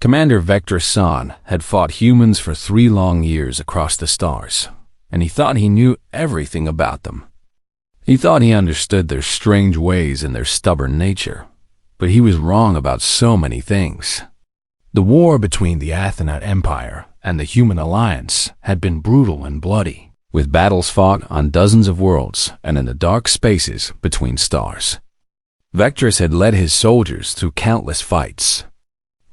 Commander Vector San had fought humans for 3 long years across the stars, and he thought he knew everything about them. He thought he understood their strange ways and their stubborn nature, but he was wrong about so many things. The war between the Athena Empire and the Human Alliance had been brutal and bloody, with battles fought on dozens of worlds and in the dark spaces between stars. Vectorus had led his soldiers through countless fights,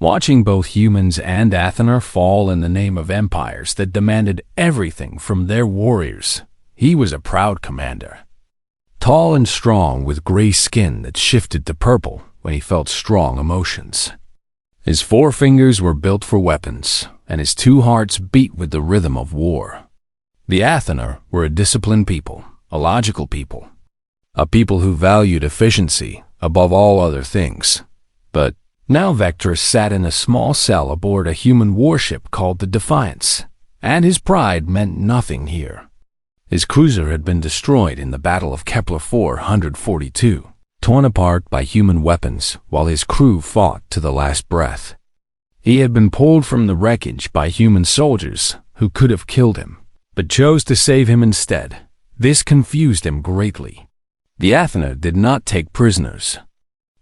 watching both humans and Athena fall in the name of empires that demanded everything from their warriors. He was a proud commander, tall and strong with gray skin that shifted to purple when he felt strong emotions. His 4 fingers were built for weapons, and his 2 hearts beat with the rhythm of war. The Athena were a disciplined people, a logical people, a people who valued efficiency above all other things. But now Vector sat in a small cell aboard a human warship called the Defiance, and his pride meant nothing here. His cruiser had been destroyed in the Battle of Kepler 442, torn apart by human weapons while his crew fought to the last breath. He had been pulled from the wreckage by human soldiers who could have killed him, but chose to save him instead. This confused him greatly. The Athena did not take prisoners.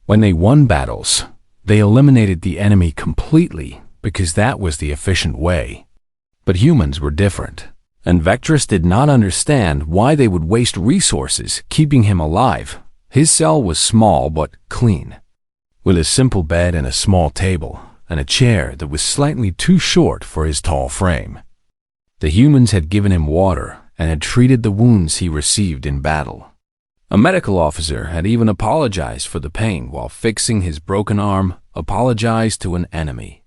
When they won battles, they eliminated the enemy completely because that was the efficient way. But humans were different, and Vectorus did not understand why they would waste resources keeping him alive. His cell was small but clean, with a simple bed and a small table, and a chair that was slightly too short for his tall frame. The humans had given him water and had treated the wounds he received in battle. A medical officer had even apologized for the pain while fixing his broken arm, apologized to an enemy.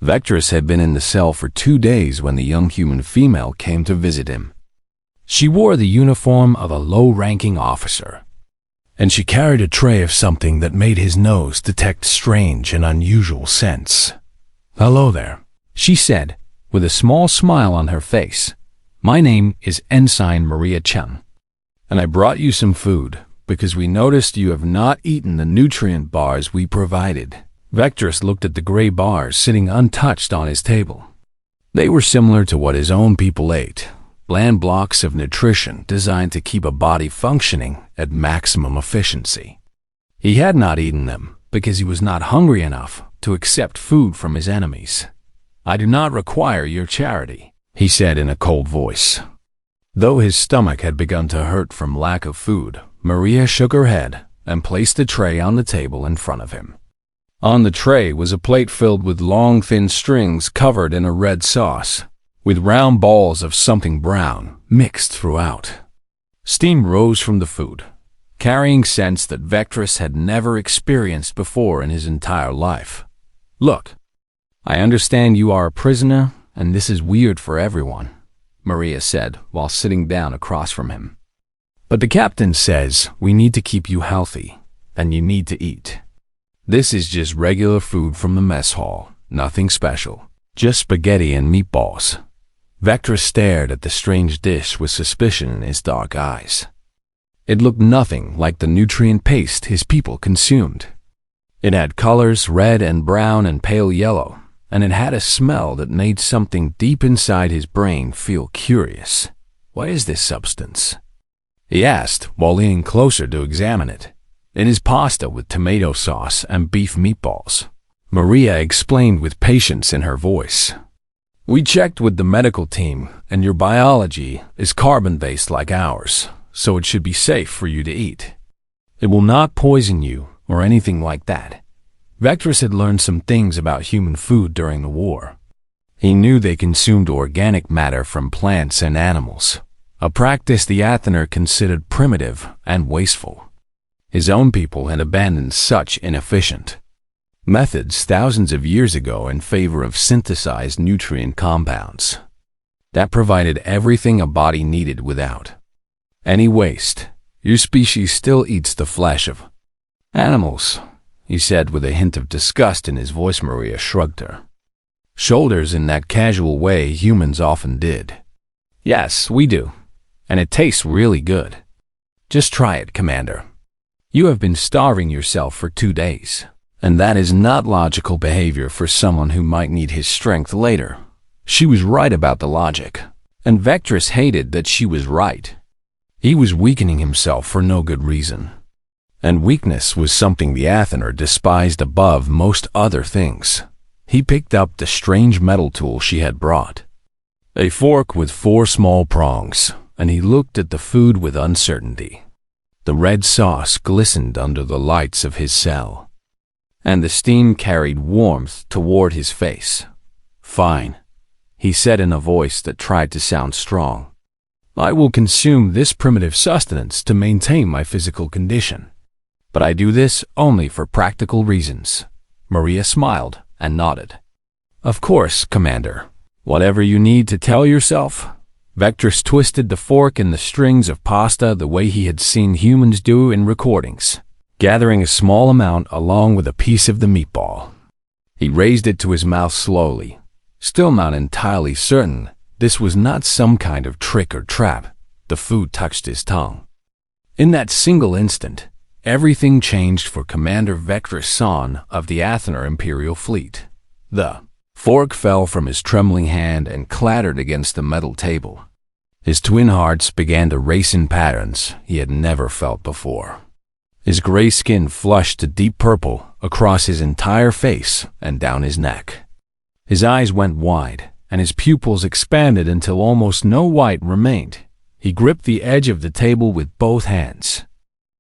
Vectorus had been in the cell for 2 days when the young human female came to visit him. She wore the uniform of a low-ranking officer, and she carried a tray of something that made his nose detect strange and unusual scents. "Hello there," she said, with a small smile on her face. "My name is Ensign Maria Chen, and I brought you some food because we noticed you have not eaten the nutrient bars we provided." Vectorus looked at the gray bars sitting untouched on his table. They were similar to what his own people ate, bland blocks of nutrition designed to keep a body functioning at maximum efficiency. He had not eaten them because he was not hungry enough to accept food from his enemies. "I do not require your charity," he said in a cold voice. Though his stomach had begun to hurt from lack of food, Maria shook her head and placed the tray on the table in front of him. On the tray was a plate filled with long, thin strings covered in a red sauce, with round balls of something brown mixed throughout. Steam rose from the food, carrying scents that Vectorus had never experienced before in his entire life. "Look, I understand you are a prisoner, and this is weird for everyone," Maria said while sitting down across from him. "But the captain says we need to keep you healthy, and you need to eat. This is just regular food from the mess hall, nothing special, just spaghetti and meatballs." Vector stared at the strange dish with suspicion in his dark eyes. It looked nothing like the nutrient paste his people consumed. It had colors red and brown and pale yellow, and it had a smell that made something deep inside his brain feel curious. "What is this substance?" he asked while leaning closer to examine it. "It is pasta with tomato sauce and beef meatballs," Maria explained with patience in her voice. "We checked with the medical team, and your biology is carbon-based like ours, so it should be safe for you to eat. It will not poison you or anything like that." Vectorus had learned some things about human food during the war. He knew they consumed organic matter from plants and animals, a practice the Athener considered primitive and wasteful. His own people had abandoned such inefficient methods thousands of years ago in favor of synthesized nutrient compounds that provided everything a body needed without any waste. "Your species still eats the flesh of animals," he said with a hint of disgust in his voice. Maria shrugged her shoulders in that casual way humans often did. "Yes, we do, and it tastes really good. Just try it, Commander. You have been starving yourself for 2 days, And that is not logical behavior for someone who might need his strength later. She was right about the logic, and Vectress hated that she was right. He was weakening himself for no good reason. And weakness was something the Athener despised above most other things. He picked up the strange metal tool she had brought. A fork with 4 small prongs, and he looked at the food with uncertainty. The red sauce glistened under the lights of his cell, and the steam carried warmth toward his face. "Fine," he said in a voice that tried to sound strong. "I will consume this primitive sustenance to maintain my physical condition. But I do this only for practical reasons." Maria smiled and nodded. "Of course, Commander. Whatever you need to tell yourself." Vectress twisted the fork in the strings of pasta the way he had seen humans do in recordings, gathering a small amount along with a piece of the meatball. He raised it to his mouth slowly, still not entirely certain this was not some kind of trick or trap. The food touched his tongue. In that single instant, everything changed for Commander Vectress Son of the Athener Imperial Fleet. The fork fell from his trembling hand and clattered against the metal table. His twin hearts began to race in patterns he had never felt before. His gray skin flushed to deep purple across his entire face and down his neck. His eyes went wide, and his pupils expanded until almost no white remained. He gripped the edge of the table with both hands,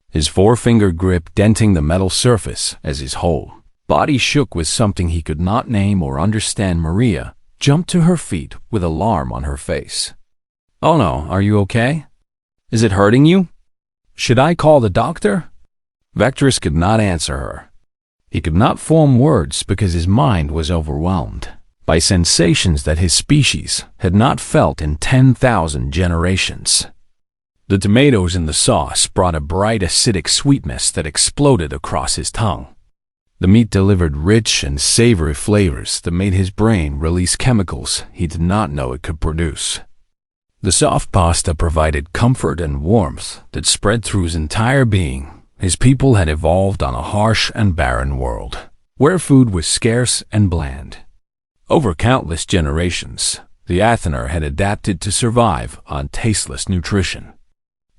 his forefinger grip denting the metal surface as his whole body shook with something he could not name or understand. Maria jumped to her feet with alarm on her face. "Oh no, are you okay? Is it hurting you? Should I call the doctor?" Vectress could not answer her. He could not form words because his mind was overwhelmed by sensations that his species had not felt in 10,000 generations. The tomatoes in the sauce brought a bright acidic sweetness that exploded across his tongue. The meat delivered rich and savory flavors that made his brain release chemicals he did not know it could produce. The soft pasta provided comfort and warmth that spread through his entire being. His people had evolved on a harsh and barren world, where food was scarce and bland. Over countless generations, the Athener had adapted to survive on tasteless nutrition,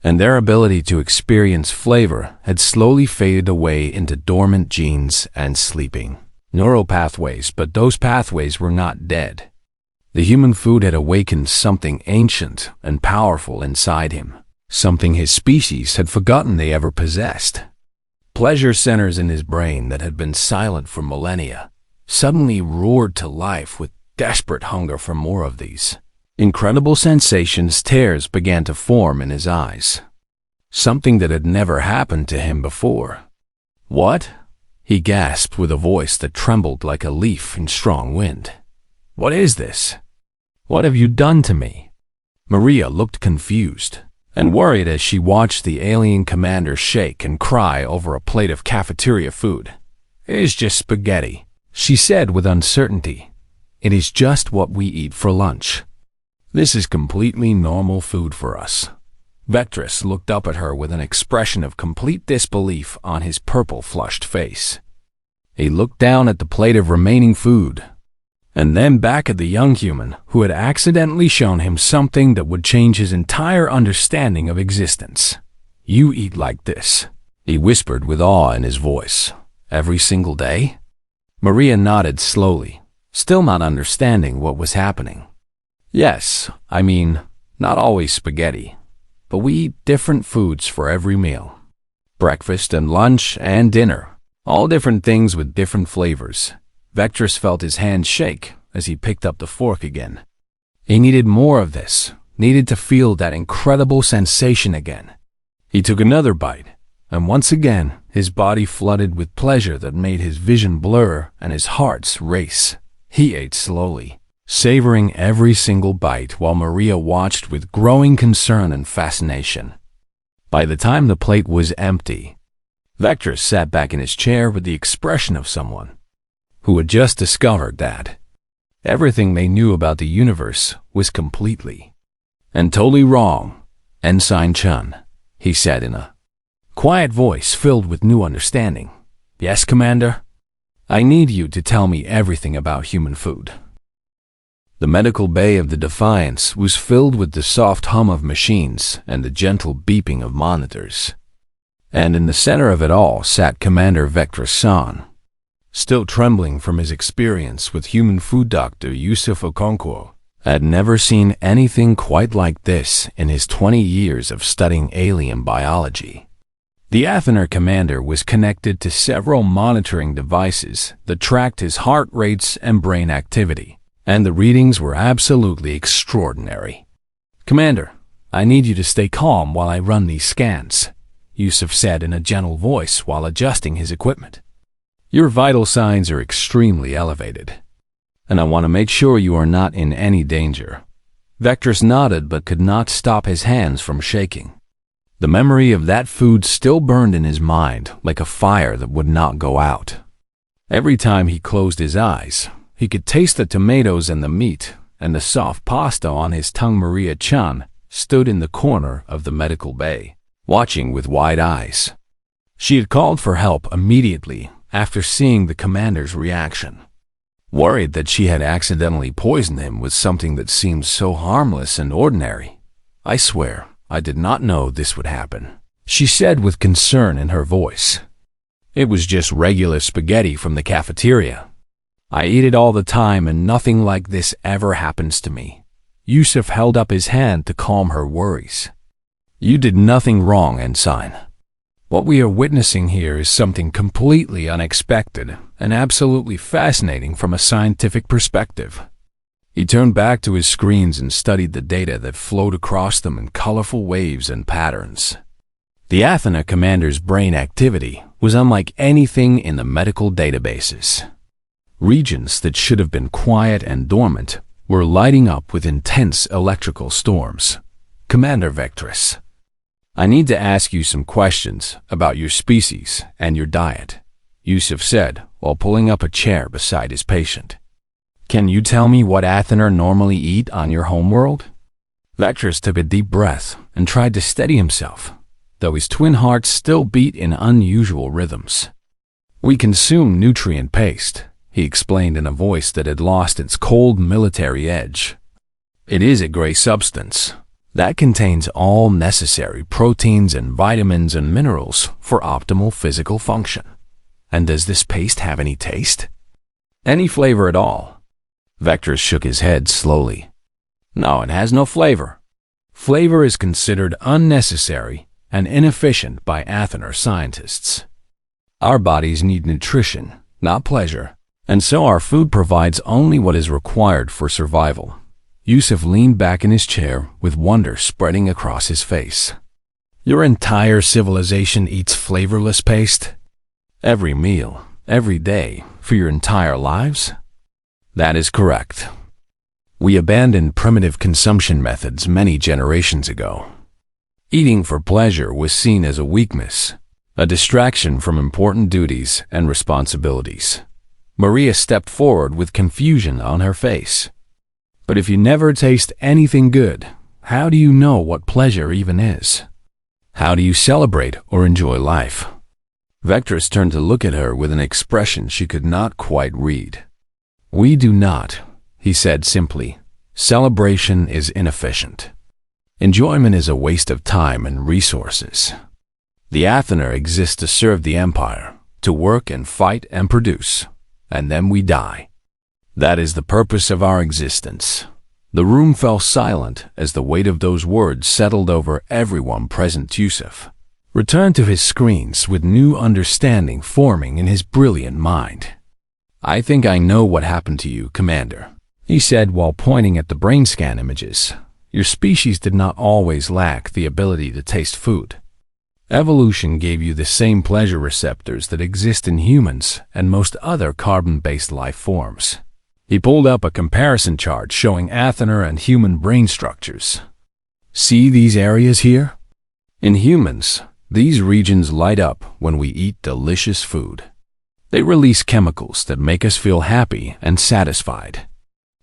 and their ability to experience flavor had slowly faded away into dormant genes and sleeping neural pathways, but those pathways were not dead. The human food had awakened something ancient and powerful inside him, something his species had forgotten they ever possessed. Pleasure centers in his brain that had been silent for millennia suddenly roared to life with desperate hunger for more of these. Incredible sensations, tears began to form in his eyes, something that had never happened to him before. "What?" he gasped with a voice that trembled like a leaf in strong wind. "What is this? What have you done to me?" Maria looked confused and worried as she watched the alien commander shake and cry over a plate of cafeteria food. "It is just spaghetti," she said with uncertainty. "It is just what we eat for lunch. This is completely normal food for us." Vectress looked up at her with an expression of complete disbelief on his purple-flushed face. He looked down at the plate of remaining food, and then back at the young human who had accidentally shown him something that would change his entire understanding of existence. "You eat like this," he whispered with awe in his voice. "Every single day?" Maria nodded slowly, still not understanding what was happening. "Yes, I mean, not always spaghetti, but we eat different foods for every meal. Breakfast and lunch and dinner, all different things with different flavors." Vectress felt his hand shake as he picked up the fork again. He needed more of this, needed to feel that incredible sensation again. He took another bite, and once again his body flooded with pleasure that made his vision blur and his heart race. He ate slowly, savoring every single bite while Maria watched with growing concern and fascination. By the time the plate was empty, Vectress sat back in his chair with the expression of someone who had just discovered that everything they knew about the universe was completely and totally wrong. "Ensign Chun," he said in a quiet voice filled with new understanding. "Yes, Commander?" I need you to tell me everything about human food." The medical bay of the Defiance was filled with the soft hum of machines and the gentle beeping of monitors. And in the center of it all sat Commander Vector-san, still trembling from his experience with human food. Dr. Yusuf Okonkwo had never seen anything quite like this in his 20 years of studying alien biology. The Athener commander was connected to several monitoring devices that tracked his heart rates and brain activity, and the readings were absolutely extraordinary. "Commander, I need you to stay calm while I run these scans," Yusuf said in a gentle voice while adjusting his equipment. "Your vital signs are extremely elevated, and I want to make sure you are not in any danger." Vectors nodded but could not stop his hands from shaking. The memory of that food still burned in his mind like a fire that would not go out. Every time he closed his eyes, he could taste the tomatoes and the meat and the soft pasta on his tongue. Maria-chan stood in the corner of the medical bay, watching with wide eyes. She had called for help immediately after seeing the commander's reaction, worried that she had accidentally poisoned him with something that seemed so harmless and ordinary. "I swear, I did not know this would happen," she said with concern in her voice. "It was just regular spaghetti from the cafeteria. I eat it all the time and nothing like this ever happens to me." Yusuf held up his hand to calm her worries. "You did nothing wrong, Ensign. What we are witnessing here is something completely unexpected and absolutely fascinating from a scientific perspective." He turned back to his screens and studied the data that flowed across them in colorful waves and patterns. The Athena commander's brain activity was unlike anything in the medical databases. Regions that should have been quiet and dormant were lighting up with intense electrical storms. "Commander Vectress, I need to ask you some questions about your species and your diet," Yusuf said while pulling up a chair beside his patient. "Can you tell me what Athener normally eat on your homeworld?" Vectress took a deep breath and tried to steady himself, though his twin hearts still beat in unusual rhythms. "We consume nutrient paste," he explained in a voice that had lost its cold military edge. "It is a gray substance that contains all necessary proteins and vitamins and minerals for optimal physical function." "And does this paste have any taste? Any flavor at all?" Vector shook his head slowly. "No, it has no flavor. Flavor is considered unnecessary and inefficient by Athener scientists. Our bodies need nutrition, not pleasure, and so our food provides only what is required for survival." Yusuf leaned back in his chair with wonder spreading across his face. "Your entire civilization eats flavorless paste? Every meal, every day, for your entire lives?" "That is correct. We abandoned primitive consumption methods many generations ago. Eating for pleasure was seen as a weakness, a distraction from important duties and responsibilities." Maria stepped forward with confusion on her face. "But if you never taste anything good, how do you know what pleasure even is? How do you celebrate or enjoy life?" Vectress turned to look at her with an expression she could not quite read. "We do not," he said simply. "Celebration is inefficient. Enjoyment is a waste of time and resources. The Athener exists to serve the Empire, to work and fight and produce, and then we die. That is the purpose of our existence." The room fell silent as the weight of those words settled over everyone present. Yusuf returned to his screens with new understanding forming in his brilliant mind. "I think I know what happened to you, Commander," he said while pointing at the brain scan images. "Your species did not always lack the ability to taste food. Evolution gave you the same pleasure receptors that exist in humans and most other carbon-based life forms." He pulled up a comparison chart showing Athener and human brain structures. "See these areas here? In humans, these regions light up when we eat delicious food. They release chemicals that make us feel happy and satisfied.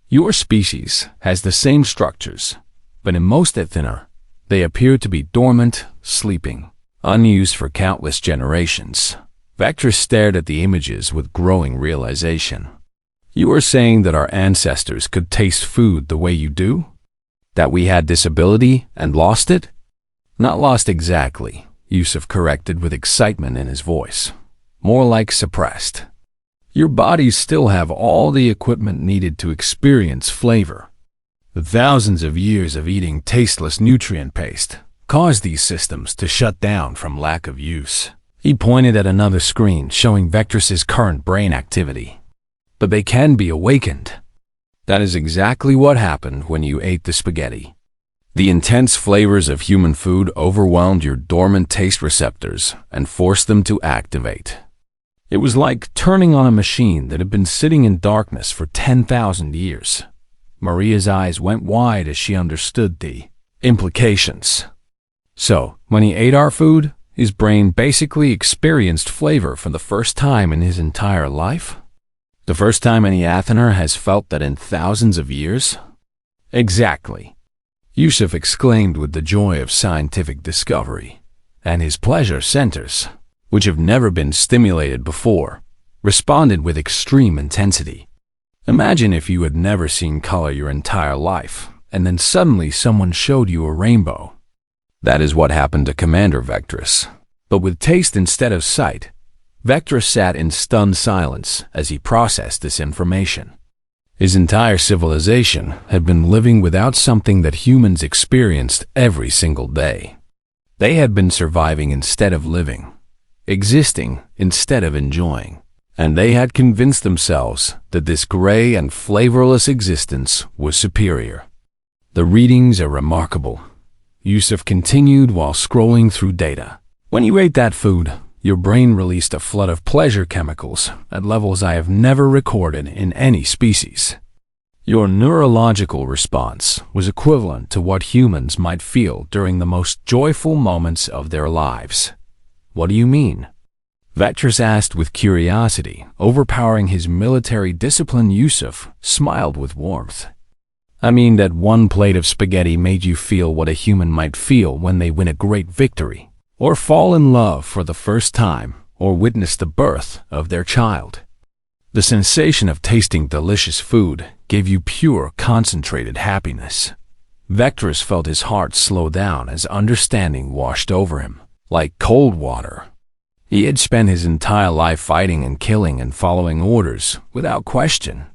Your species has the same structures, but in most Athener, they appear to be dormant, sleeping, unused for countless generations." Vector stared at the images with growing realization. You are saying that our ancestors could taste food the way you do? That we had this ability and lost it? Not lost exactly, Yusuf corrected with excitement in his voice. More like suppressed. Your bodies still have all the equipment needed to experience flavor. The thousands of years of eating tasteless nutrient paste caused these systems to shut down from lack of use. He pointed at another screen showing Vectrus's current brain activity. But they can be awakened. That is exactly what happened when you ate the spaghetti. The intense flavors of human food overwhelmed your dormant taste receptors and forced them to activate. It was like turning on a machine that had been sitting in darkness for 10,000 years. Maria's eyes went wide as she understood the implications. So, when he ate our food, his brain basically experienced flavor for the first time in his entire life? The first time any Athener has felt that in thousands of years? Exactly. Yusuf exclaimed with the joy of scientific discovery, and his pleasure centers, which have never been stimulated before, responded with extreme intensity. Imagine if you had never seen color your entire life, and then suddenly someone showed you a rainbow. That is what happened to Commander Vectrus. But with taste instead of sight, Vectrus sat in stunned silence as he processed this information. His entire civilization had been living without something that humans experienced every single day. They had been surviving instead of living, existing instead of enjoying, and they had convinced themselves that this gray and flavorless existence was superior. The readings are remarkable. Yusuf continued while scrolling through data. When you ate that food, your brain released a flood of pleasure chemicals at levels I have never recorded in any species. Your neurological response was equivalent to what humans might feel during the most joyful moments of their lives. What do you mean? Vectrus asked with curiosity, overpowering his military discipline. Yusuf smiled with warmth. I mean that one plate of spaghetti made you feel what a human might feel when they win a great victory, or fall in love for the first time, or witness the birth of their child. The sensation of tasting delicious food gave you pure, concentrated happiness. Vectrus felt his heart slow down as understanding washed over him, like cold water. He had spent his entire life fighting and killing and following orders without question.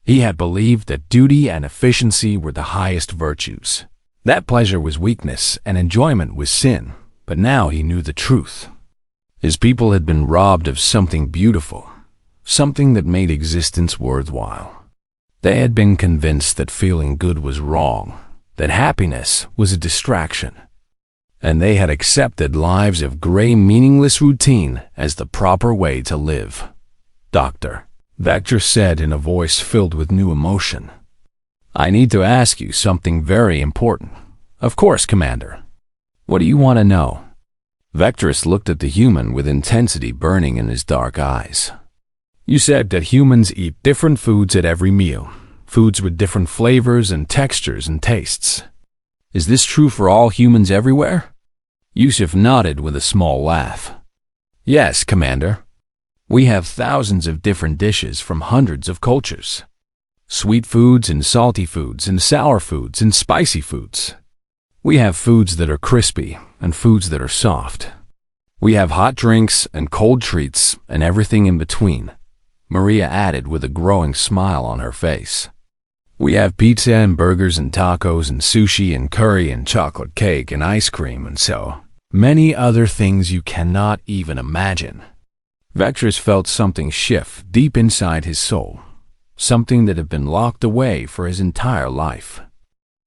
He had believed that duty and efficiency were the highest virtues. That pleasure was weakness and enjoyment was sin, but now he knew the truth. His people had been robbed of something beautiful, something that made existence worthwhile. They had been convinced that feeling good was wrong, that happiness was a distraction, and they had accepted lives of gray, meaningless routine as the proper way to live. Doctor, Vectrus said in a voice filled with new emotion, I need to ask you something very important. Of course, Commander. What do you want to know? Vectrus looked at the human with intensity burning in his dark eyes. You said that humans eat different foods at every meal, foods with different flavors and textures and tastes. Is this true for all humans everywhere? Yusuf nodded with a small laugh. Yes, Commander. We have thousands of different dishes from hundreds of cultures. Sweet foods and salty foods and sour foods and spicy foods. We have foods that are crispy and foods that are soft. We have hot drinks and cold treats and everything in between, Maria added with a growing smile on her face. We have pizza and burgers and tacos and sushi and curry and chocolate cake and ice cream and so many other things you cannot even imagine. Vectrus felt something shift deep inside his soul, something that had been locked away for his entire life.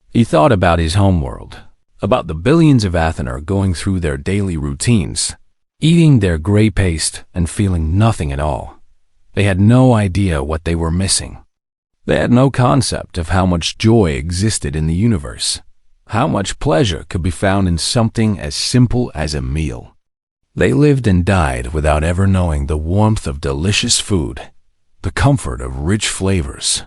He thought about his homeworld, about the billions of Athener going through their daily routines, eating their gray paste and feeling nothing at all. They had no idea what they were missing. They had no concept of how much joy existed in the universe, how much pleasure could be found in something as simple as a meal. They lived and died without ever knowing the warmth of delicious food, the comfort of rich flavors,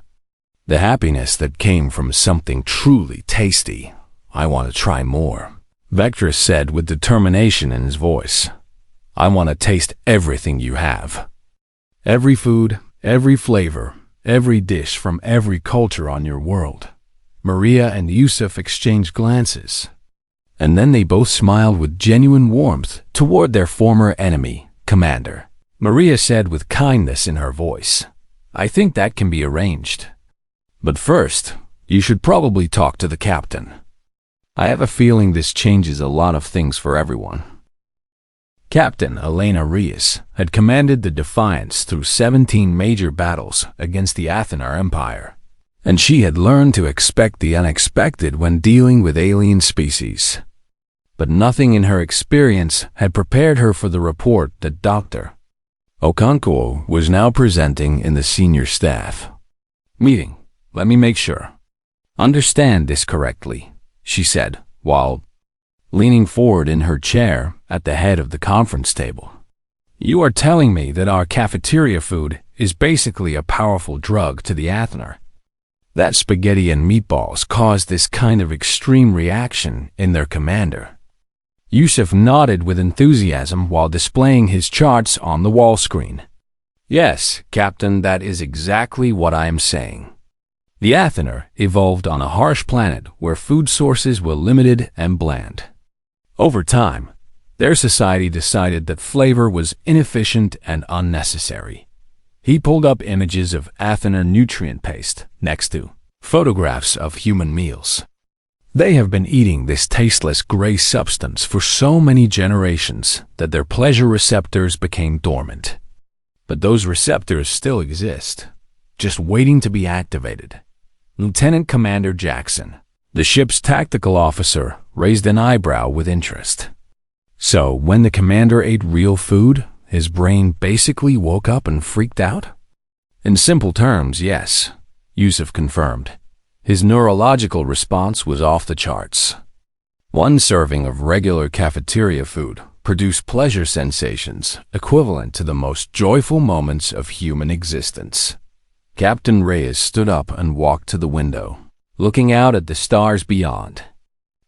the happiness that came from something truly tasty. I want to try more, Vectrus said with determination in his voice. I want to taste everything you have. Every food, every flavor, every dish from every culture on your world." Maria and Yusuf exchanged glances, and then they both smiled with genuine warmth toward their former enemy, Commander. Maria said with kindness in her voice, "I think that can be arranged. But first, you should probably talk to the captain. I have a feeling this changes a lot of things for everyone." Captain Elena Reyes had commanded the Defiance through 17 major battles against the Athenar Empire, and she had learned to expect the unexpected when dealing with alien species. But nothing in her experience had prepared her for the report that Dr. Okonkwo was now presenting in the senior staff meeting. "Let me make sure. Understand this correctly," she said, while leaning forward in her chair at the head of the conference table. "You are telling me that our cafeteria food is basically a powerful drug to the Athenar. That spaghetti and meatballs caused this kind of extreme reaction in their commander." Yusuf nodded with enthusiasm while displaying his charts on the wall screen. "Yes, Captain, that is exactly what I am saying. The Athenar evolved on a harsh planet where food sources were limited and bland. Over time, their society decided that flavor was inefficient and unnecessary." He pulled up images of Athenar nutrient paste next to photographs of human meals. They have been eating this tasteless gray substance for so many generations that their pleasure receptors became dormant. But those receptors still exist, just waiting to be activated. Lieutenant Commander Jackson, the ship's tactical officer, raised an eyebrow with interest. "So when the commander ate real food, his brain basically woke up and freaked out?" "In simple terms, yes," Yusuf confirmed. His neurological response was off the charts. One serving of regular cafeteria food produced pleasure sensations equivalent to the most joyful moments of human existence. Captain Reyes stood up and walked to the window, looking out at the stars beyond.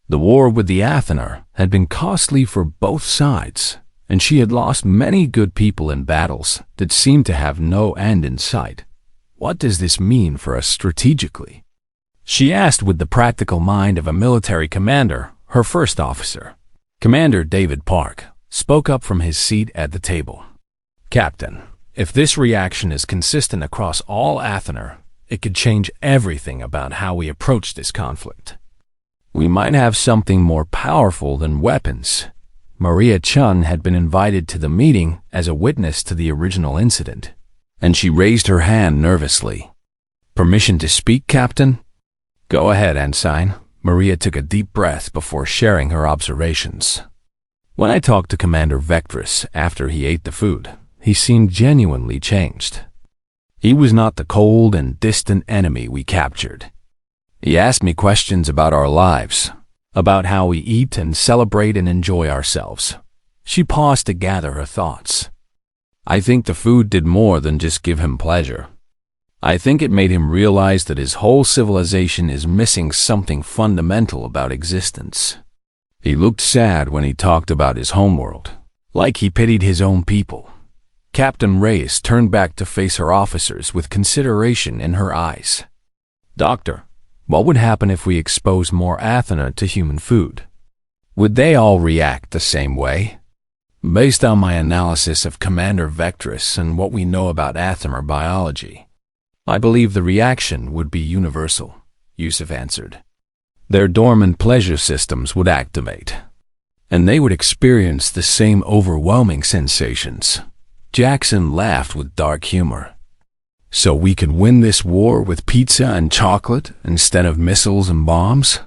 The war with the Athenar had been costly for both sides, and she had lost many good people in battles that seemed to have no end in sight. What does this mean for us strategically? She asked with the practical mind of a military commander, her first officer. Commander David Park spoke up from his seat at the table. "Captain, if this reaction is consistent across all Athenar, it could change everything about how we approach this conflict. We might have something more powerful than weapons." Maria Chun had been invited to the meeting as a witness to the original incident, and she raised her hand nervously. "Permission to speak, Captain?" "Go ahead, Ensign." Maria took a deep breath before sharing her observations. "When I talked to Commander Vectress after he ate the food, he seemed genuinely changed. He was not the cold and distant enemy we captured. He asked me questions about our lives, about how we eat and celebrate and enjoy ourselves." She paused to gather her thoughts. "I think the food did more than just give him pleasure. I think it made him realize that his whole civilization is missing something fundamental about existence. He looked sad when he talked about his homeworld, like he pitied his own people." Captain Reyes turned back to face her officers with consideration in her eyes. "Doctor, what would happen if we expose more Athenar to human food? Would they all react the same way?" "Based on my analysis of Commander Vectress and what we know about Athenar biology, I believe the reaction would be universal," Yusuf answered. "Their dormant pleasure systems would activate, and they would experience the same overwhelming sensations." Jackson laughed with dark humor. "So we could win this war with pizza and chocolate instead of missiles and bombs?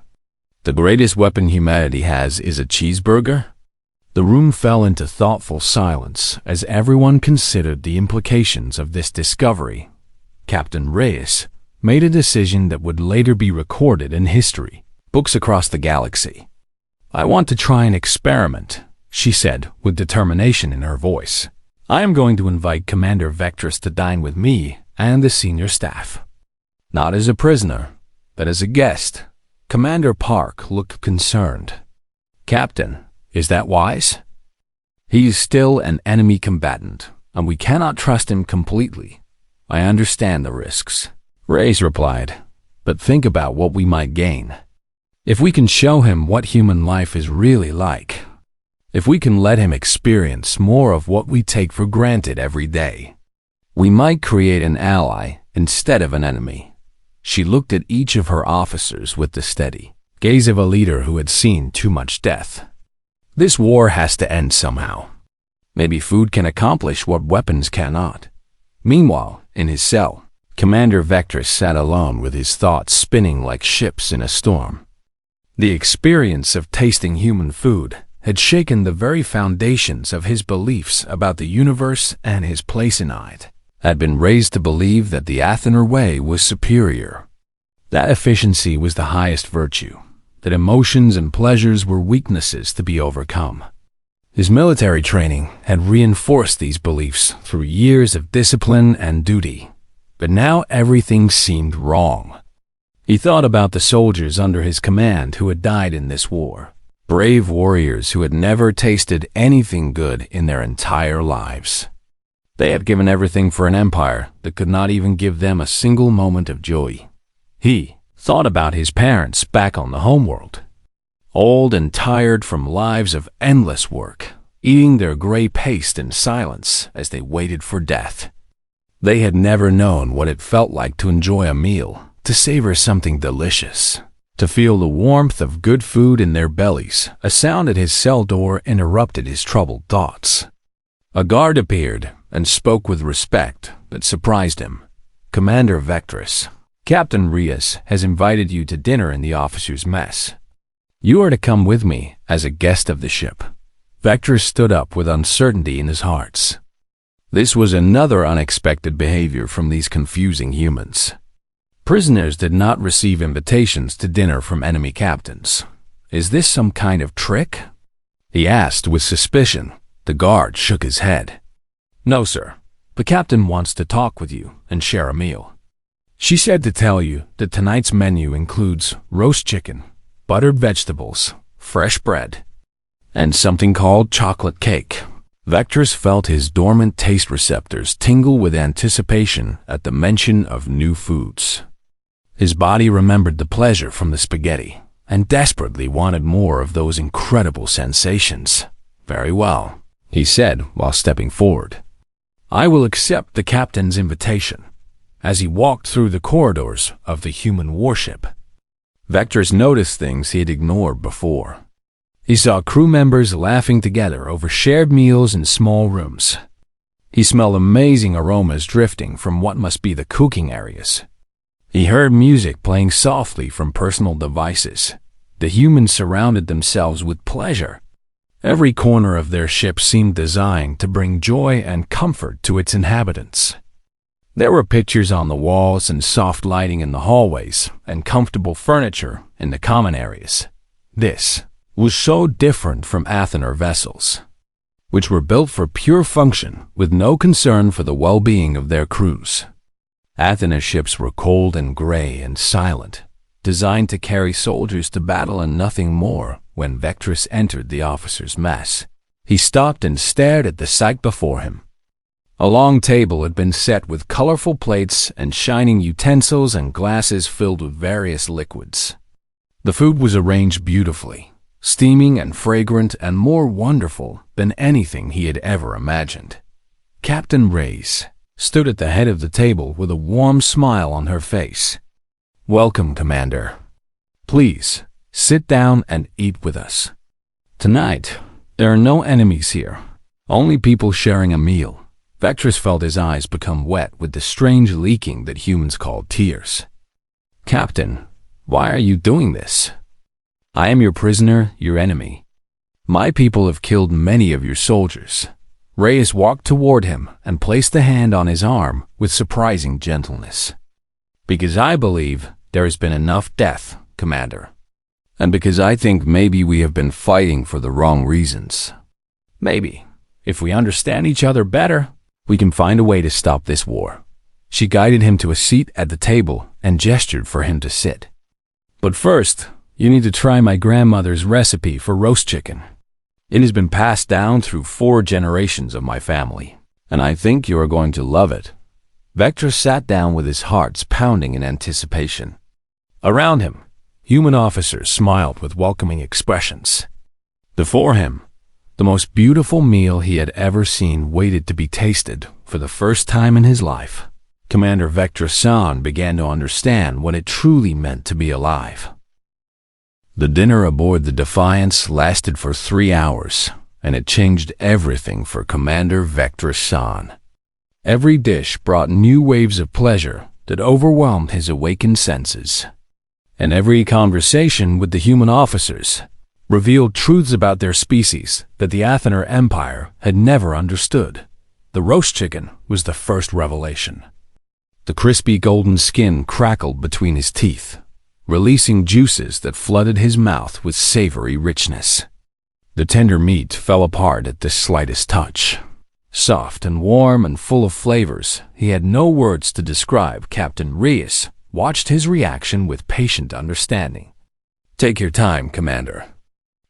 The greatest weapon humanity has is a cheeseburger?" The room fell into thoughtful silence as everyone considered the implications of this discovery. Captain Reyes made a decision that would later be recorded in history books across the galaxy. "I want to try an experiment," she said with determination in her voice. "I am going to invite Commander Vectress to dine with me and the senior staff. Not as a prisoner, but as a guest." Commander Park looked concerned. "Captain, is that wise?" He is still an enemy combatant, and we cannot trust him completely. I understand the risks, Reyes replied, but think about what we might gain. If we can show him what human life is really like, if we can let him experience more of what we take for granted every day, we might create an ally instead of an enemy. She looked at each of her officers with the steady gaze of a leader who had seen too much death. This war has to end somehow. Maybe food can accomplish what weapons cannot. Meanwhile, in his cell, Commander Vectress sat alone with his thoughts spinning like ships in a storm. The experience of tasting human food had shaken the very foundations of his beliefs about the universe, and his place in it had been raised to believe that the Athener way was superior. That efficiency was the highest virtue, that emotions and pleasures were weaknesses to be overcome. His military training had reinforced these beliefs through years of discipline and duty, but now everything seemed wrong. He thought about the soldiers under his command who had died in this war, brave warriors who had never tasted anything good in their entire lives. They had given everything for an empire that could not even give them a single moment of joy. He thought about his parents back on the homeworld, old and tired from lives of endless work, eating their gray paste in silence as they waited for death. They had never known what it felt like to enjoy a meal, to savor something delicious, to feel the warmth of good food in their bellies. A sound at his cell door interrupted his troubled thoughts. A guard appeared and spoke with respect that surprised him. Commander Vectress, Captain Reyes has invited you to dinner in the officers' mess. You are to come with me as a guest of the ship. Vectress stood up with uncertainty in his heart. This was another unexpected behavior from these confusing humans. Prisoners did not receive invitations to dinner from enemy captains. Is this some kind of trick? He asked with suspicion. The guard shook his head. No, sir. The captain wants to talk with you and share a meal. She said to tell you that tonight's menu includes roast chicken, buttered vegetables, fresh bread, and something called chocolate cake. Vectress felt his dormant taste receptors tingle with anticipation at the mention of new foods. His body remembered the pleasure from the spaghetti and desperately wanted more of those incredible sensations. Very well, he said while stepping forward. I will accept the captain's invitation. As he walked through the corridors of the human warship, Vectress noticed things he had ignored before. He saw crew members laughing together over shared meals in small rooms. He smelled amazing aromas drifting from what must be the cooking areas. He heard music playing softly from personal devices. The humans surrounded themselves with pleasure. Every corner of their ship seemed designed to bring joy and comfort to its inhabitants. There were pictures on the walls and soft lighting in the hallways and comfortable furniture in the common areas. This was so different from Athener vessels, which were built for pure function with no concern for the well-being of their crews. Athener ships were cold and gray and silent, designed to carry soldiers to battle and nothing more. When Vectress entered the officers' mess, he stopped and stared at the sight before him. A long table had been set with colorful plates and shining utensils and glasses filled with various liquids. The food was arranged beautifully, steaming and fragrant and more wonderful than anything he had ever imagined. Captain Reyes stood at the head of the table with a warm smile on her face. Welcome, Commander. Please, sit down and eat with us. Tonight, there are no enemies here, only people sharing a meal. Vectress felt his eyes become wet with the strange leaking that humans called tears. Captain, why are you doing this? I am your prisoner, your enemy. My people have killed many of your soldiers. Reyes walked toward him and placed a hand on his arm with surprising gentleness. Because I believe there has been enough death, Commander. And because I think maybe we have been fighting for the wrong reasons. Maybe, if we understand each other better, we can find a way to stop this war. She guided him to a seat at the table and gestured for him to sit. But first, you need to try my grandmother's recipe for roast chicken. It has been passed down through 4 generations of my family, and I think you are going to love it." Vectress sat down with his heart pounding in anticipation. Around him, human officers smiled with welcoming expressions. Before him, the most beautiful meal he had ever seen waited to be tasted for the first time in his life. Commander Vectress began to understand what it truly meant to be alive. The dinner aboard the Defiance lasted for 3 hours, and it changed everything for Commander Vectress. Every dish brought new waves of pleasure that overwhelmed his awakened senses. And every conversation with the human officers revealed truths about their species that the Athener Empire had never understood. The roast chicken was the first revelation. The crispy golden skin crackled between his teeth, releasing juices that flooded his mouth with savory richness. The tender meat fell apart at the slightest touch. Soft and warm and full of flavors, he had no words to describe. Captain Reyes watched his reaction with patient understanding. "Take your time, Commander.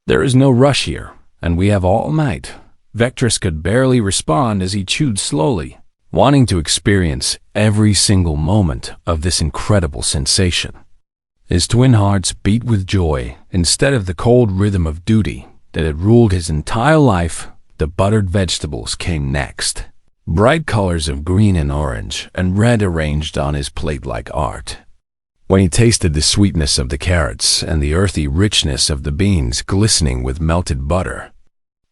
There is no rush here, and we have all night." Vectress could barely respond as he chewed slowly, wanting to experience every single moment of this incredible sensation. His twin hearts beat with joy instead of the cold rhythm of duty that had ruled his entire life. The buttered vegetables came next. Bright colors of green and orange and red arranged on his plate like art. When he tasted the sweetness of the carrots and the earthy richness of the beans glistening with melted butter,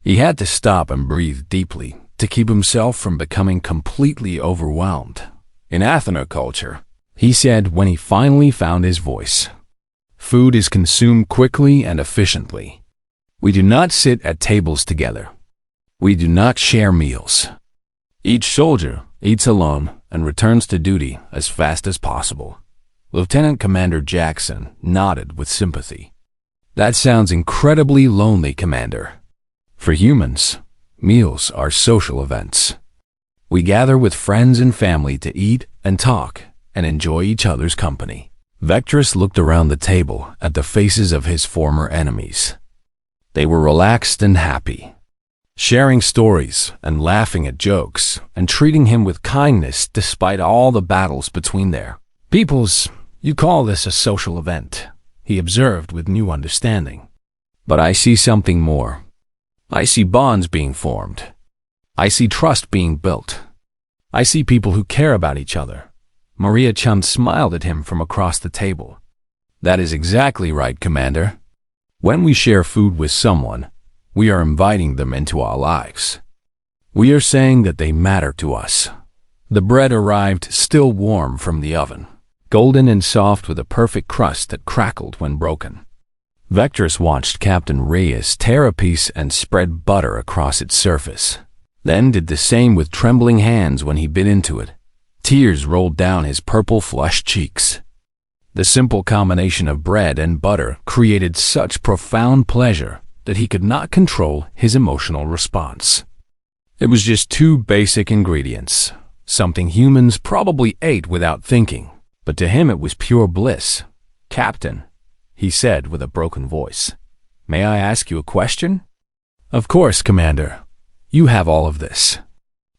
he had to stop and breathe deeply to keep himself from becoming completely overwhelmed. In Athener culture, he said when he finally found his voice, "Food is consumed quickly and efficiently. We do not sit at tables together. We do not share meals. Each soldier eats alone and returns to duty as fast as possible." Lieutenant Commander Jackson nodded with sympathy. "That sounds incredibly lonely, Commander. For humans, meals are social events. We gather with friends and family to eat and talk and enjoy each other's company." Vectress looked around the table at the faces of his former enemies. They were relaxed and happy, sharing stories and laughing at jokes and treating him with kindness despite all the battles between their peoples. "You call this a social event," he observed with new understanding. "But I see something more. I see bonds being formed. I see trust being built. I see people who care about each other." Maria Chun smiled at him from across the table. "That is exactly right, Commander. When we share food with someone, we are inviting them into our lives. We are saying that they matter to us." The bread arrived still warm from the oven, golden and soft with a perfect crust that crackled when broken. Vectress watched Captain Reyes tear a piece and spread butter across its surface, then did the same with trembling hands when he bit into it. Tears rolled down his purple-flushed cheeks. The simple combination of bread and butter created such profound pleasure that he could not control his emotional response. It was just 2 basic ingredients, something humans probably ate without thinking, but to him it was pure bliss. "Captain," he said with a broken voice, "may I ask you a question?" "Of course, Commander. You have all of this.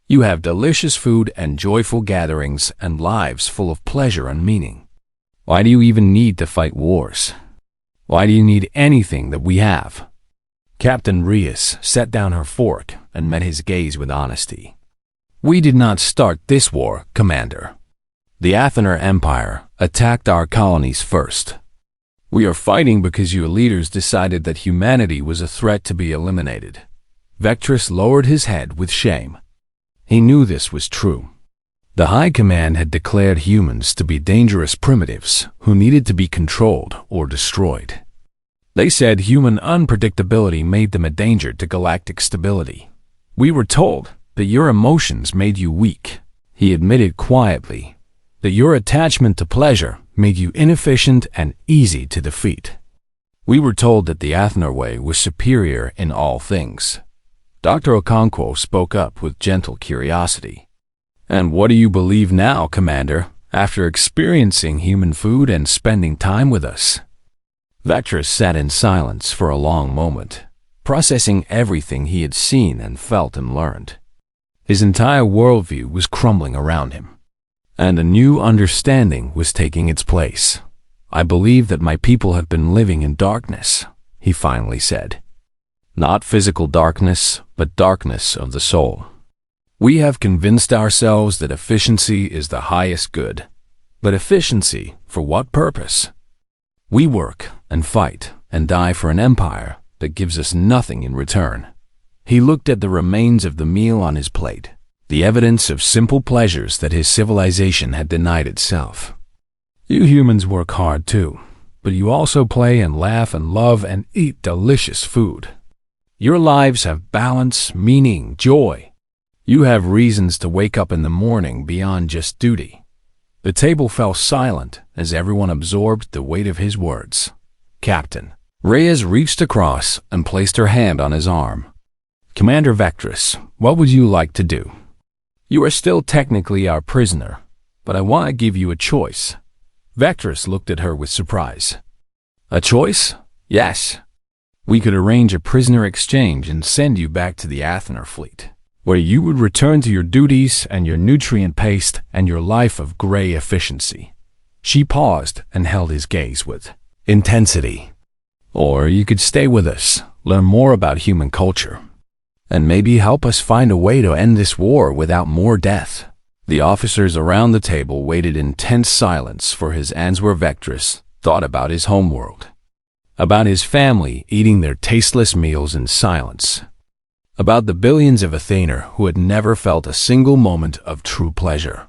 You have delicious food and joyful gatherings and lives full of pleasure and meaning. Why do you even need to fight wars? Why do you need anything that we have?" Captain Reyes set down her fork and met his gaze with honesty. "We did not start this war, Commander. The Athener Empire attacked our colonies first. We are fighting because your leaders decided that humanity was a threat to be eliminated." Vectress lowered his head with shame. He knew this was true. The High Command had declared humans to be dangerous primitives who needed to be controlled or destroyed. They said human unpredictability made them a danger to galactic stability. "We were told that your emotions made you weak," he admitted quietly, "that your attachment to pleasure made you inefficient and easy to defeat. We were told that the Athener way was superior in all things." Dr. Okonkwo spoke up with gentle curiosity. "And what do you believe now, Commander, after experiencing human food and spending time with us?" Vectress sat in silence for a long moment. processing everything he had seen and felt and learned. His entire worldview was crumbling around him, and a new understanding was taking its place. "I believe that my people have been living in darkness," he finally said. "Not physical darkness, but darkness of the soul. We have convinced ourselves that efficiency is the highest good. But efficiency, for what purpose? We work and fight and die for an empire that gives us nothing in return." He looked at the remains of the meal on his plate, the evidence of simple pleasures that his civilization had denied itself. "You humans work hard too, but you also play and laugh and love and eat delicious food. Your lives have balance, meaning, joy. You have reasons to wake up in the morning beyond just duty." The table fell silent as everyone absorbed the weight of his words. "Captain." Reyes reached across and placed her hand on his arm. "Commander Vectress, what would you like to do? You are still technically our prisoner, but I want to give you a choice." Vectress looked at her with surprise. "A choice? Yes. We could arrange a prisoner exchange and send you back to the Athenar fleet, where you would return to your duties and your nutrient paste and your life of gray efficiency." She paused and held his gaze with intensity. "Or you could stay with us, learn more about human culture, and maybe help us find a way to end this war without more death." The officers around the table waited in tense silence for his answer. Vectress thought about his homeworld, about his family eating their tasteless meals in silence, about the billions of Athenar who had never felt a single moment of true pleasure.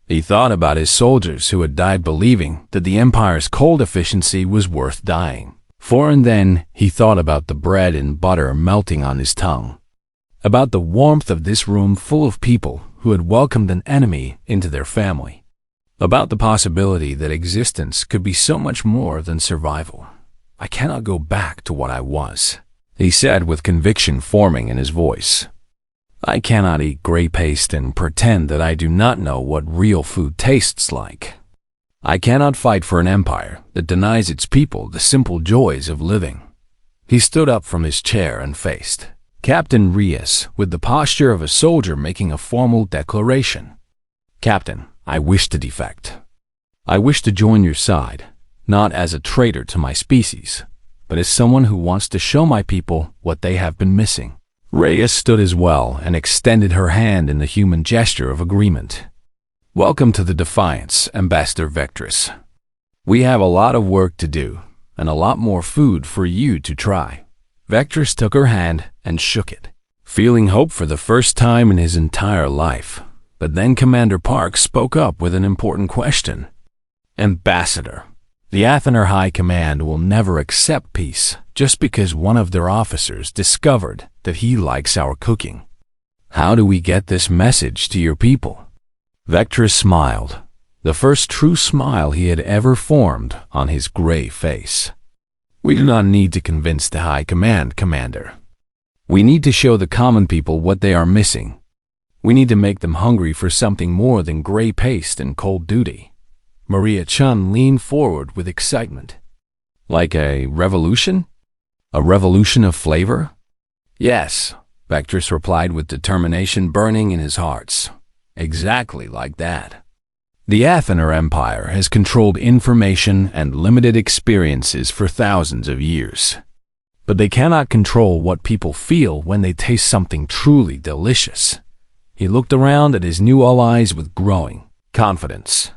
He thought about his soldiers who had died believing that the Empire's cold efficiency was worth dying for, and then he thought about the bread and butter melting on his tongue, about the warmth of this room full of people who had welcomed an enemy into their family, about the possibility that existence could be so much more than survival. "I cannot go back to what I was," he said with conviction forming in his voice. "I cannot eat gray paste and pretend that I do not know what real food tastes like. I cannot fight for an empire that denies its people the simple joys of living." He stood up from his chair and faced Captain Reyes with the posture of a soldier making a formal declaration. "Captain, I wish to defect. I wish to join your side, not as a traitor to my species, but as someone who wants to show my people what they have been missing." Reyes stood as well and extended her hand in the human gesture of agreement. "Welcome to the Defiance, Ambassador Vectress. We have a lot of work to do, and a lot more food for you to try." Vectress took her hand and shook it, feeling hope for the first time in his entire life. But then Commander Park spoke up with an important question. "Ambassador, the Athenar High Command will never accept peace just because one of their officers discovered that he likes our cooking. How do we get this message to your people?" Vectress smiled, the first true smile he had ever formed on his gray face. "We do not need to convince the High Command, Commander. We need to show the common people what they are missing. We need to make them hungry for something more than gray paste and cold duty." Maria Chun leaned forward with excitement. "Like a revolution? A revolution of flavor?" "Yes," Vectress replied with determination burning in his heart. "Exactly like that. The Athenar Empire has controlled information and limited experiences for thousands of years. But they cannot control what people feel when they taste something truly delicious." He looked around at his new allies with growing confidence.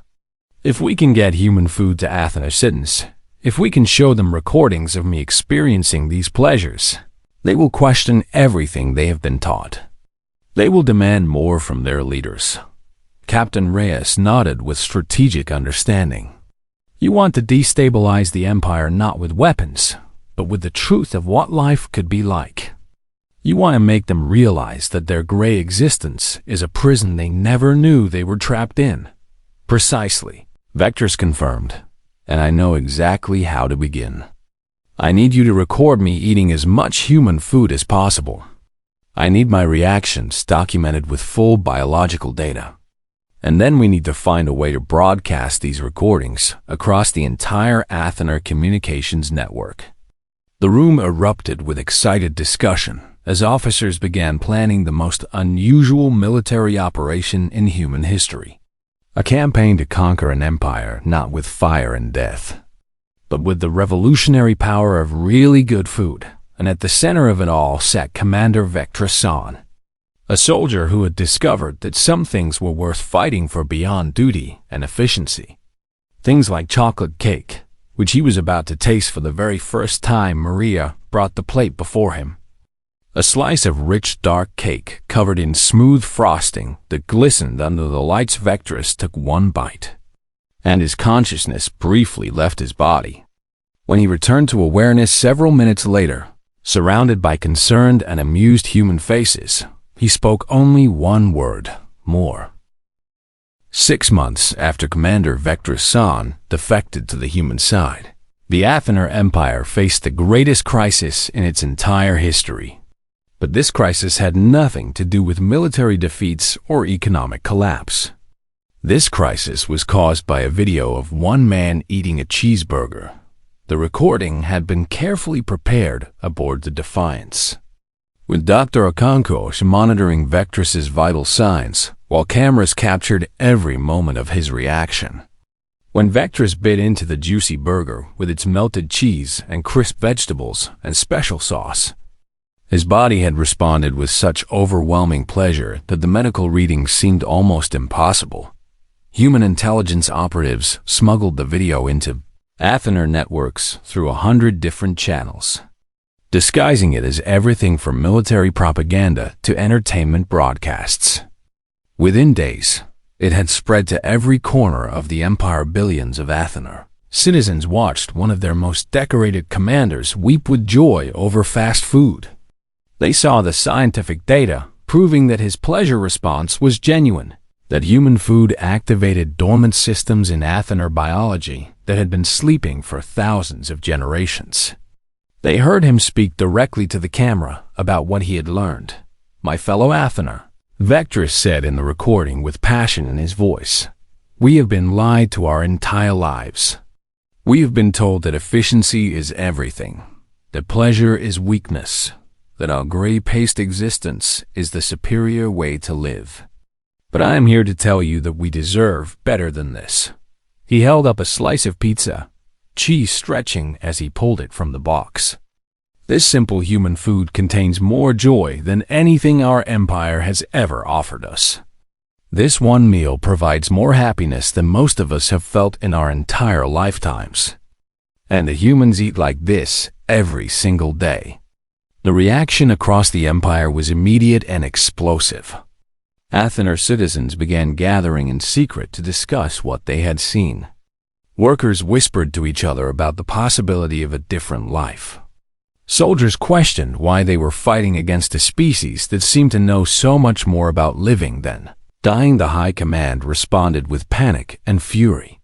"If we can get human food to Athenar citizens, if we can show them recordings of me experiencing these pleasures, they will question everything they have been taught. They will demand more from their leaders." Captain Reyes nodded with strategic understanding. "You want to destabilize the Empire not with weapons, but with the truth of what life could be like. You want to make them realize that their gray existence is a prison they never knew they were trapped in." "Precisely," Vectress confirmed, "and I know exactly how to begin. I need you to record me eating as much human food as possible. I need my reactions documented with full biological data. And then we need to find a way to broadcast these recordings across the entire Athenar communications network. The room erupted with excited discussion as officers began planning the most unusual military operation in human history. A campaign to conquer an empire not with fire and death, but with the revolutionary power of really good food. And at the center of it all sat Commander Vectrus San, a soldier who had discovered that some things were worth fighting for beyond duty and efficiency. Things like chocolate cake, which he was about to taste for the very first time. Maria brought the plate before him. A slice of rich dark cake covered in smooth frosting that glistened under the lights. Vectrus took one bite, and his consciousness briefly left his body. When he returned to awareness several minutes later, surrounded by concerned and amused human faces, he spoke only one word: more. 6 months after Commander Vectrus San defected to the human side, the Athenar Empire faced the greatest crisis in its entire history. But this crisis had nothing to do with military defeats or economic collapse. This crisis was caused by a video of one man eating a cheeseburger. The recording had been carefully prepared aboard the Defiance, with Dr. Okonkwo monitoring Vectrus's vital signs, while cameras captured every moment of his reaction. When Vectrus bit into the juicy burger with its melted cheese and crisp vegetables and special sauce, his body had responded with such overwhelming pleasure that the medical readings seemed almost impossible. Human intelligence operatives smuggled the video into Athenar networks through 100 different channels, disguising it as everything from military propaganda to entertainment broadcasts. Within days, it had spread to every corner of the Empire. Billions of Athenar citizens watched one of their most decorated commanders weep with joy over fast food. They saw the scientific data proving that his pleasure response was genuine, that human food activated dormant systems in Athenar biology that had been sleeping for thousands of generations. They heard him speak directly to the camera about what he had learned. "My fellow Athenar," Vectrus said in the recording with passion in his voice, "we have been lied to our entire lives. We have been told that efficiency is everything, that pleasure is weakness, that our gray-paced existence is the superior way to live. But I am here to tell you that we deserve better than this." He held up a slice of pizza, cheese stretching as he pulled it from the box. "This simple human food contains more joy than anything our empire has ever offered us. This one meal provides more happiness than most of us have felt in our entire lifetimes. And the humans eat like this every single day." The reaction across the empire was immediate and explosive. Athenar citizens began gathering in secret to discuss what they had seen. Workers whispered to each other about the possibility of a different life. Soldiers questioned why they were fighting against a species that seemed to know so much more about living than dying. The high command responded with panic and fury.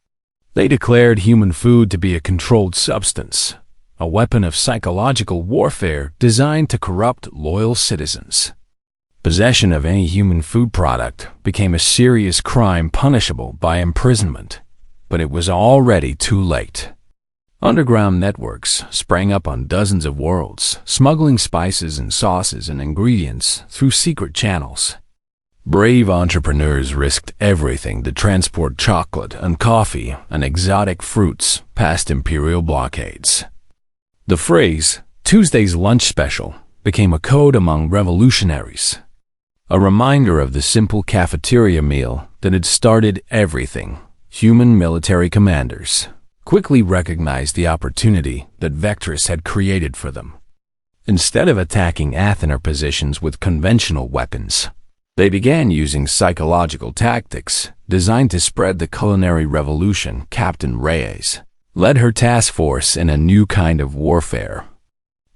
They declared human food to be a controlled substance, a weapon of psychological warfare designed to corrupt loyal citizens. Possession of any human food product became a serious crime punishable by imprisonment, but it was already too late. Underground networks sprang up on dozens of worlds, smuggling spices and sauces and ingredients through secret channels. Brave entrepreneurs risked everything to transport chocolate and coffee and exotic fruits past imperial blockades. The phrase, "Tuesday's lunch special," became a code among revolutionaries, a reminder of the simple cafeteria meal that had started everything. Human military commanders quickly recognized the opportunity that Vectrus had created for them. Instead of attacking Athenar positions with conventional weapons, they began using psychological tactics designed to spread the culinary revolution. Captain Reyes led her task force in a new kind of warfare.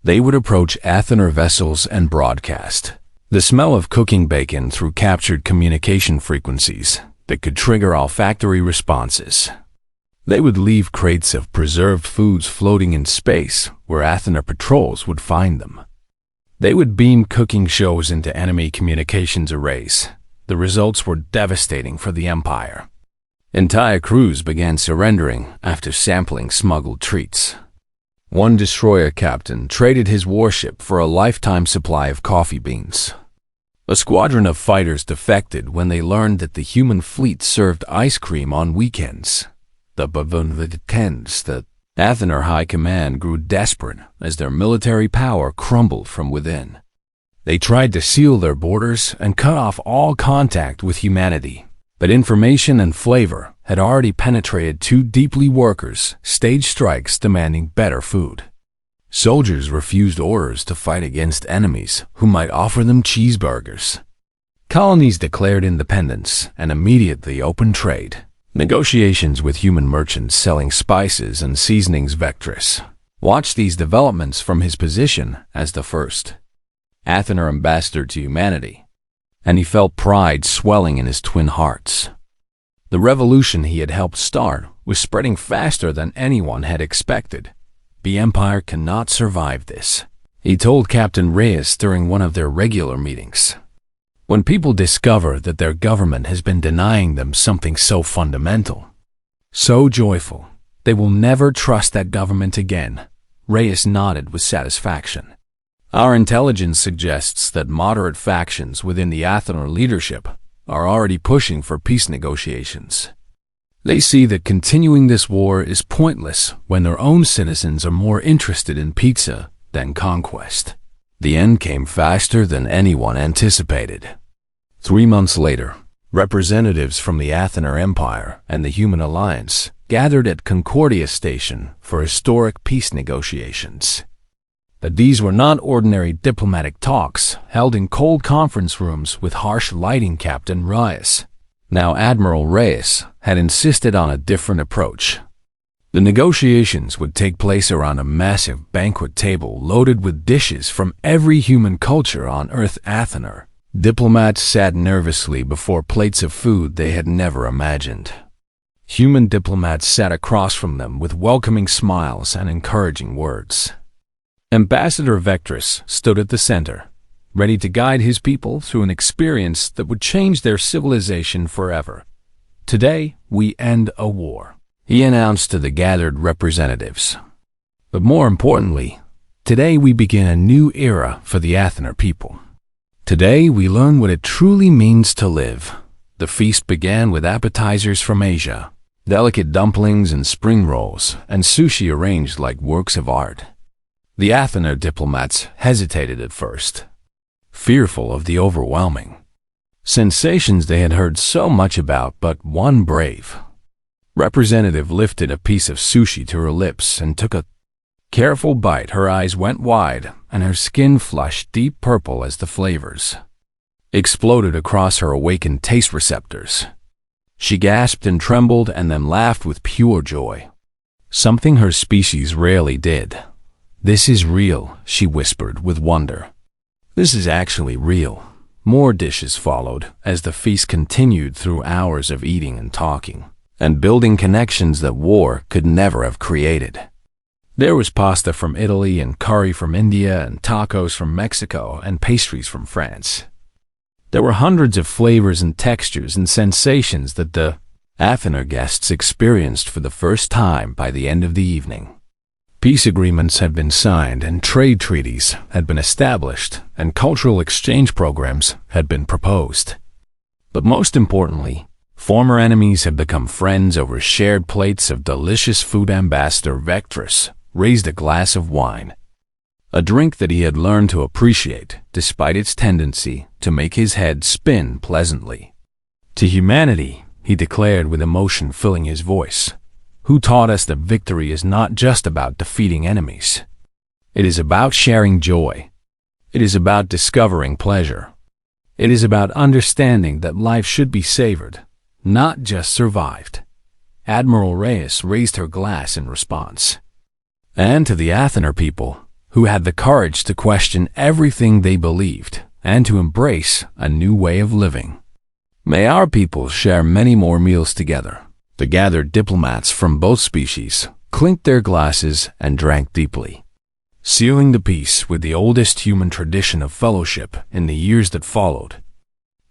They would approach Athenar vessels and broadcast the smell of cooking bacon through captured communication frequencies that could trigger olfactory responses. They would leave crates of preserved foods floating in space where Athenar patrols would find them. They would beam cooking shows into enemy communications arrays. The results were devastating for the Empire. Entire crews began surrendering after sampling smuggled treats. One destroyer captain traded his warship for a lifetime supply of coffee beans. A squadron of fighters defected when they learned that the human fleet served ice cream on weekends. The Athenar High Command grew desperate as their military power crumbled from within. They tried to seal their borders and cut off all contact with humanity, but information and flavor had already penetrated too deeply. Workers staged strikes demanding better food. Soldiers refused orders to fight against enemies who might offer them cheeseburgers. Colonies declared independence and immediately opened trade. Negotiations with human merchants selling spices and seasonings. Vectress watched these developments from his position as the first Athenar ambassador to humanity, and he felt pride swelling in his twin hearts. The revolution he had helped start was spreading faster than anyone had expected. The Empire cannot survive this, he told Captain Reyes during one of their regular meetings. When people discover that their government has been denying them something so fundamental, so joyful, they will never trust that government again. Reyes nodded with satisfaction. Our intelligence suggests that moderate factions within the Athenar leadership are already pushing for peace negotiations. They see that continuing this war is pointless when their own citizens are more interested in pizza than conquest. The end came faster than anyone anticipated. 3 months later, representatives from the Athenar Empire and the Human Alliance gathered at Concordia Station for historic peace negotiations. But these were not ordinary diplomatic talks held in cold conference rooms with harsh lighting. Captain Reyes, now Admiral Reyes, had insisted on a different approach. The negotiations would take place around a massive banquet table loaded with dishes from every human culture on Earth. Athenar diplomats sat nervously before plates of food they had never imagined. Human diplomats sat across from them with welcoming smiles and encouraging words. Ambassador Vectress stood at the center, ready to guide his people through an experience that would change their civilization forever. Today, we end a war, he announced to the gathered representatives. But more importantly, today we begin a new era for the Athenar people. Today we learn what it truly means to live. The feast began with appetizers from Asia, delicate dumplings and spring rolls, and sushi arranged like works of art. The Athenar diplomats hesitated at first, fearful of the overwhelming sensations they had heard so much about. But one brave representative lifted a piece of sushi to her lips and took a careful bite. Her eyes went wide, and her skin flushed deep purple as the flavors exploded across her awakened taste receptors. She gasped and trembled and then laughed with pure joy, something her species rarely did. "This is real," she whispered with wonder. "This is actually real." More dishes followed as the feast continued through hours of eating and talking, and building connections that war could never have created. There was pasta from Italy and curry from India and tacos from Mexico and pastries from France. There were hundreds of flavors and textures and sensations that the Athenar guests experienced for the first time by the end of the evening. Peace agreements had been signed and trade treaties had been established and cultural exchange programs had been proposed. But most importantly, former enemies had become friends over shared plates of delicious food. Ambassador Vectress raised a glass of wine, a drink that he had learned to appreciate despite its tendency to make his head spin pleasantly. "To humanity," he declared with emotion filling his voice, "who taught us that victory is not just about defeating enemies. It is about sharing joy. It is about discovering pleasure. It is about understanding that life should be savored, not just survived." Admiral Reyes raised her glass in response. And to the Athenar people, who had the courage to question everything they believed and to embrace a new way of living. "May our people share many more meals together." The gathered diplomats from both species clinked their glasses and drank deeply, sealing the peace with the oldest human tradition of fellowship in the years that followed.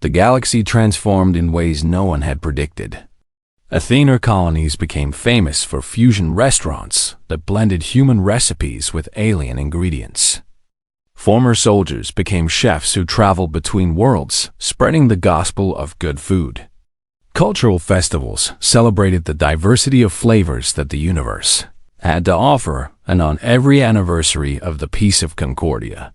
The galaxy transformed in ways no one had predicted. Athener colonies became famous for fusion restaurants that blended human recipes with alien ingredients. Former soldiers became chefs who traveled between worlds, spreading the gospel of good food. Cultural festivals celebrated the diversity of flavors that the universe had to offer, and on every anniversary of the Peace of Concordia,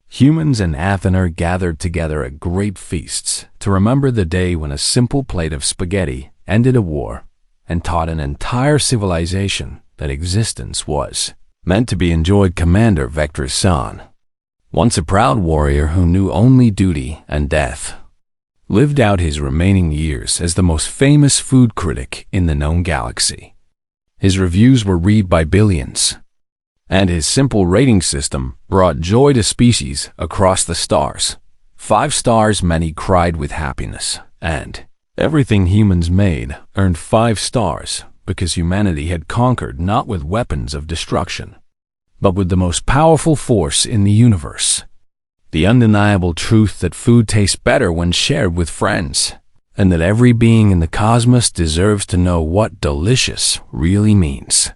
humans and Athener gathered together at great feasts to remember the day when a simple plate of spaghetti ended a war and taught an entire civilization that existence was meant to be enjoyed. Commander Vector's son, once a proud warrior who knew only duty and death, lived out his remaining years as the most famous food critic in the known galaxy. His reviews were read by billions, and his simple rating system brought joy to species across the stars. 5 stars meant he cried with happiness, and everything humans made earned 5 stars because humanity had conquered not with weapons of destruction, but with the most powerful force in the universe. The undeniable truth that food tastes better when shared with friends, and that every being in the cosmos deserves to know what delicious really means.